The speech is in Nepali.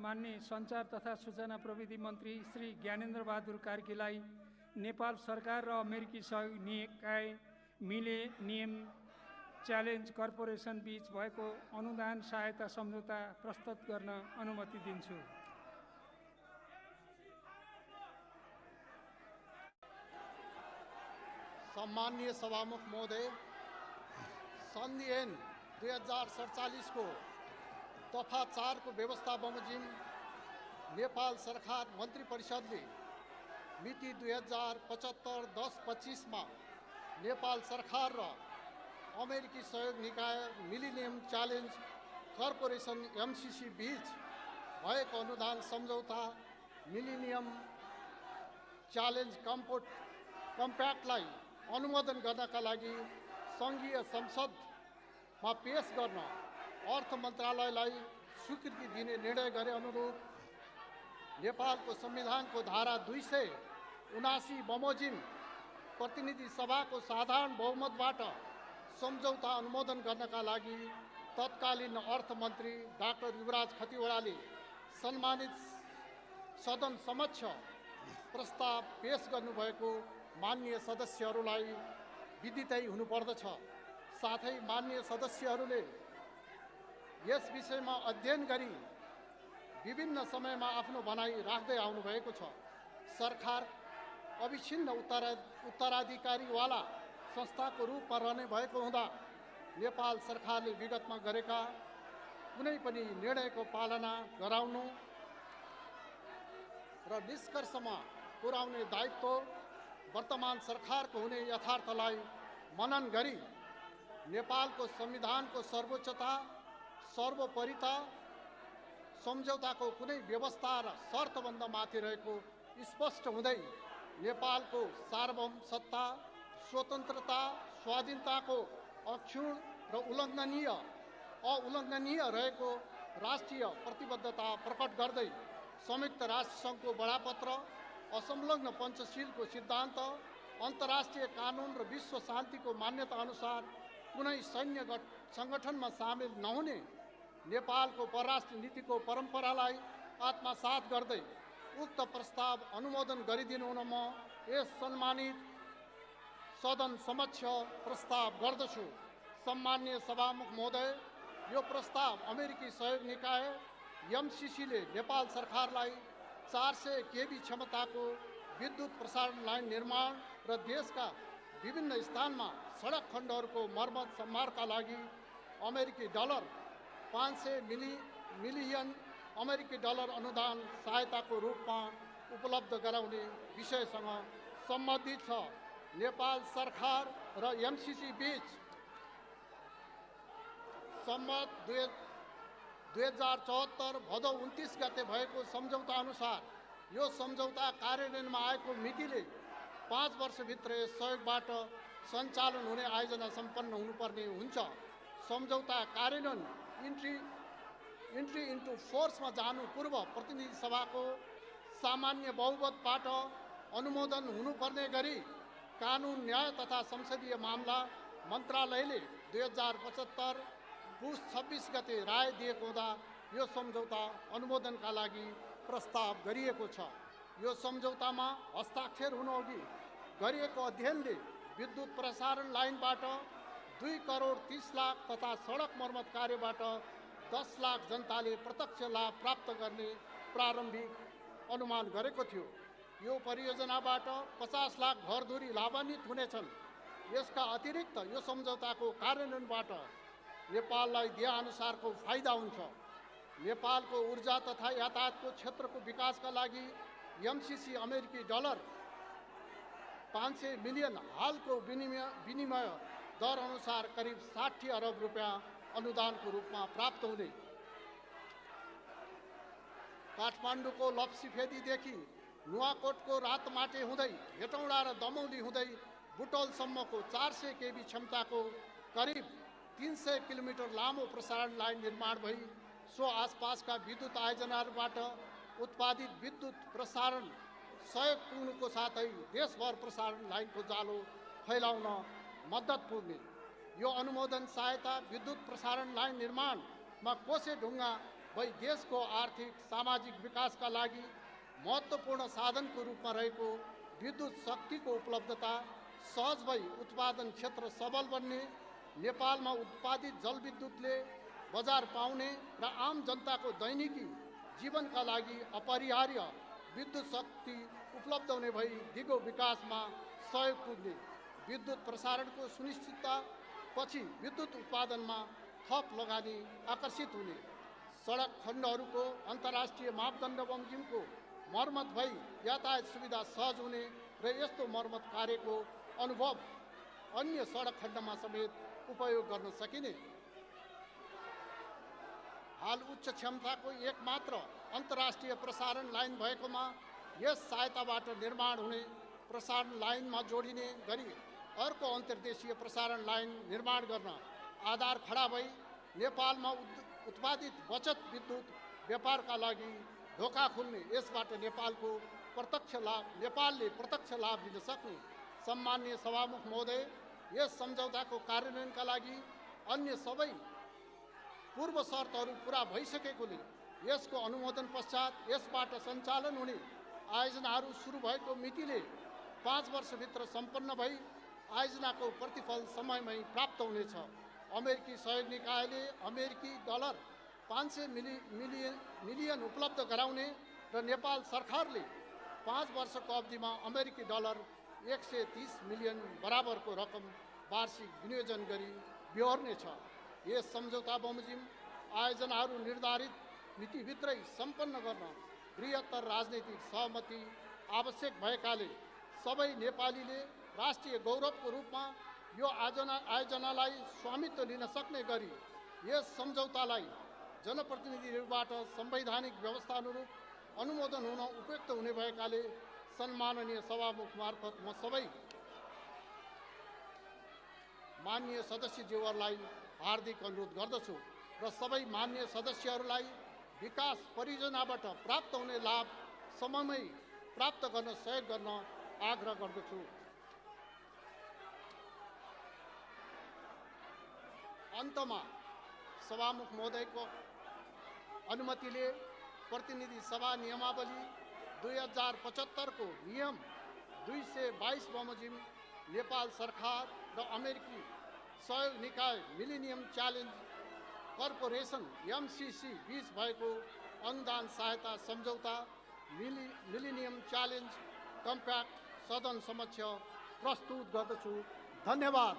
माननीय सञ्चार तथा सूचना प्रविधि मन्त्री श्री ज्ञानेन्द्र बहादुर कार्कीलाई नेपाल सरकार र अमेरिकी सहयोग निकाय मिलेनियम च्यालेन्ज कर्पोरेसन बीच भएको अनुदान सहायता सम्झौता प्रस्तुत गर्न अनुमति दिन्छु। सम्माननीय सभामुख महोदय, सन्धि ऐन 2047 को दफा 4 को व्यवस्था बमोजिम नेपाल सरकार मन्त्री परिषदले मिति 2075-10-25 में नेपाल सरकार र अमेरिकी सहयोग निकाय मिलेनियम च्यालेन्ज कर्पोरेसन MCC बीच भएको अनुदान सम्झौता मिलेनियम च्यालेन्ज कम्प्याक्टलाई अनुमोदन गर्नका लागि सङ्घीय संसदमा पेश गर्न अर्थ मन्त्रालयलाई स्वीकृति दिने निर्णय गरे अनुरूप नेपालको संविधानको धारा 279 बमोजिम प्रतिनिधि सभाको साधारण बहुमतबाट सम्झौता अनुमोदन गर्नका लागि तत्कालीन अर्थमन्त्री डाक्टर युवराज खतिवडाले सम्मानित सदन समक्ष प्रस्ताव पेश गर्नुभएको माननीय सदस्यहरूलाई विदितै हुनुपर्दछ। साथै माननीय सदस्यहरूले यस विषयमा अध्ययन गरी विभिन्न समयमा आफ्नो भनाइ राख्दै आउनुभएको छ। सरकार अविच्छिन्न उत्तराधिकारीवाला संस्थाको रूपमा रहने भएको हुँदा नेपाल सरकारले विगतमा गरेका कुनै पनि निर्णयको पालना गराउनु र निष्कर्षमा पुर्याउने दायित्व वर्तमान सरकारको हुने यथार्थलाई मनन गरी नेपालको संविधानको सर्वोच्चता सर्वोपरिता सम्झौताको कुनै व्यवस्था र शर्तबन्ध माथि रहेको स्पष्ट हुँदै नेपालको सार्वभौम सत्ता स्वतन्त्रता स्वाधीनताको अक्षुण र उल्लङ्घनीय रहेको राष्ट्रिय प्रतिबद्धता प्रकट गर्दै संयुक्त राष्ट्रसङ्घको बडापत्र असंलग्न पञ्चशीलको सिद्धान्त अन्तर्राष्ट्रिय कानुन र विश्व शान्तिको मान्यता अनुसार कुनै सैन्य सङ्गठनमा सामेल नहुने नेपालको परराष्ट्र नीतिको परम्परालाई आत्मसात गर्दै उक्त प्रस्ताव अनुमोदन गरिदिनु हुन म यस सम्मानित सदन समक्ष प्रस्ताव गर्दछु। सम्माननीय सभामुख महोदय, यो प्रस्ताव अमेरिकी सहयोग निकाय MCCले नेपाल सरकारलाई 400 kV क्षमताको विद्युत प्रसारण लाइन निर्माण र देशका विभिन्न स्थानमा सडक खण्डहरूको मर्मत सम्मारका लागि अमेरिकी डलर 500 मिलियन अमेरिकी डलर अनुदान सहायताको रूपमा उपलब्ध गराउने विषयसँग सम्बन्धित छ। नेपाल सरकार र MCC बीच सम्मत 2074 भदौ 29 गते भएको सम्झौता अनुसार यो सम्झौता कार्यान्वयनमा आएको मितिले 5 वर्षभित्र यस सहयोगबाट सञ्चालन हुने आयोजना सम्पन्न हुनुपर्ने हुन्छ। सम्झौता कार्यान्वयन इन्ट्री इन्टु फोर्समा जानु पूर्व प्रतिनिधि सभाको सामान्य बहुमतबाट अनुमोदन हुनुपर्ने गरी कानुन न्याय तथा संसदीय मामला मन्त्रालयले 2075 पुस 26 गते राय दिएको हुँदा यो सम्झौता अनुमोदनका लागि प्रस्ताव गरिएको छ। यो सम्झौतामा हस्ताक्षर हुनुअघि गरिएको अध्ययनले विद्युत प्रसारण लाइनबाट 2 करोड 30 लाख तथा सडक मर्मत कार्यबाट 10 लाख जनताले प्रत्यक्ष लाभ प्राप्त गर्ने प्रारम्भिक अनुमान गरेको थियो। यो परियोजनाबाट 50 लाख घरधुरी लाभान्वित हुनेछन्। यसका अतिरिक्त यो सम्झौताको कार्यान्वयनबाट नेपाललाई दिएअनुसारको फाइदा हुन्छ। नेपालको ऊर्जा तथा यातायातको क्षेत्रको विकासका लागि MCC अमेरिकी डलर 500 मिलियन हालको विनिमय दर अनुसार करिब 60 अरब रुपियाँ अनुदानको रूपमा प्राप्त हुने। काठमाडौँको लप्सीफेदीदेखि नुवाकोटको रातमाटे हुँदै हेटौँडा र दमौली हुँदै बुटोलसम्मको 400 kV क्षमताको करिब 300 किलोमिटर लामो प्रसारण लाइन निर्माण भई सो आसपासका विद्युत आयोजनाहरूबाट उत्पादित विद्युत प्रसारण सहयोग पुग्नुको साथै देशभर प्रसारण लाइनको जालो फैलाउन मद्दत पुग्ने। यो अनुमोदन सहायता विद्युत प्रसारण लाइन निर्माणमा कोसे ढुङ्गा भई देशको आर्थिक सामाजिक विकासका लागि महत्त्वपूर्ण साधनको रूपमा रहेको विद्युत शक्तिको उपलब्धता, सहज भई उत्पादन क्षेत्र सबल बन्ने, नेपालमा उत्पादित जलविद्युतले बजार पाउने र आम जनताको दैनिकी जीवनका लागि अपरिहार्य विद्युत शक्ति उपलब्ध हुने भई दिगो विकासमा सहयोग पुग्ने, विद्युत प्रसारणको सुनिश्चितता पछि विद्युत उत्पादनमा थप लगानी आकर्षित हुने, सडक खण्डहरूको अन्तर्राष्ट्रिय मापदण्ड बमोजिमको मर्मत भई यातायात सुविधा सहज हुने र यस्तो मर्मत कार्यको अनुभव अन्य सडक खण्डमा समेत उपयोग गर्न सकिने, हाल उच्च क्षमताको एकमात्र अन्तर्राष्ट्रिय प्रसारण लाइन भएकोमा यस सहायताबाट निर्माण हुने प्रसारण लाइनमा जोडिने गरी अर्को अन्तर्देशीय प्रसारण लाइन निर्माण गर्न आधार खडा भई नेपालमा उत्पादित बचत विद्युत व्यापारका लागि ढोका खुल्ने, यसबाट नेपालले प्रत्यक्ष लाभ लिन सक्ने। सम्माननीय सभामुख महोदय, यस सम्झौताको कार्यान्वयनका लागि अन्य सबै पूर्व शर्तहरू पूरा भइसकेकोले यसको अनुमोदन पश्चात यसबाट सञ्चालन हुने आयोजनाहरू सुरु भएको मितिले 5 वर्षभित्र सम्पन्न भई आयोजनाको प्रतिफल समयमै प्राप्त हुनेछ। अमेरिकी सहयोग निकायले अमेरिकी डलर 500 मिलियन उपलब्ध गराउने र नेपाल सरकारले 5 वर्षको अवधिमा अमेरिकी डलर 130 मिलियन बराबरको रकम वार्षिक विनियोजन गरी बिहोर्नेछ। यस सम्झौता बमोजिम आयोजनाहरू निर्धारित मितिभित्रै सम्पन्न गर्न बृहत्तर राजनैतिक सहमति आवश्यक भएकाले सबै नेपालीले राष्ट्रिय गौरवको रूपमा यो आयोजनालाई स्वामित्व लिन सक्ने गरी यस सम्झौतालाई जनप्रतिनिधिहरूबाट संवैधानिक व्यवस्था अनुरूप अनुमोदन हुन उपयुक्त हुने भएकाले सम्माननीय सभामुख मार्फत म सबै माननीय सदस्यज्यूहरूलाई हार्दिक अनुरोध गर्दछु र सबै माननीय सदस्यहरूलाई विकास परियोजनाबाट प्राप्त हुने लाभ समयमै प्राप्त गर्न सहयोग गर्न आग्रह गर्दछु। अन्तमा सभामुख महोदयको अनुमतिले प्रतिनिधि सभा नियमावली 2075 को नियम 222 बमोजिम नेपाल सरकार र अमेरिकी सहयोग निकाय मिलेनियम च्यालेन्ज कर्पोरेसन MCC बीच भएको अनुदान सहायता सम्झौता मिलेनियम च्यालेन्ज कम्प्याक्ट सदन समक्ष प्रस्तुत गर्दछु। धन्यवाद।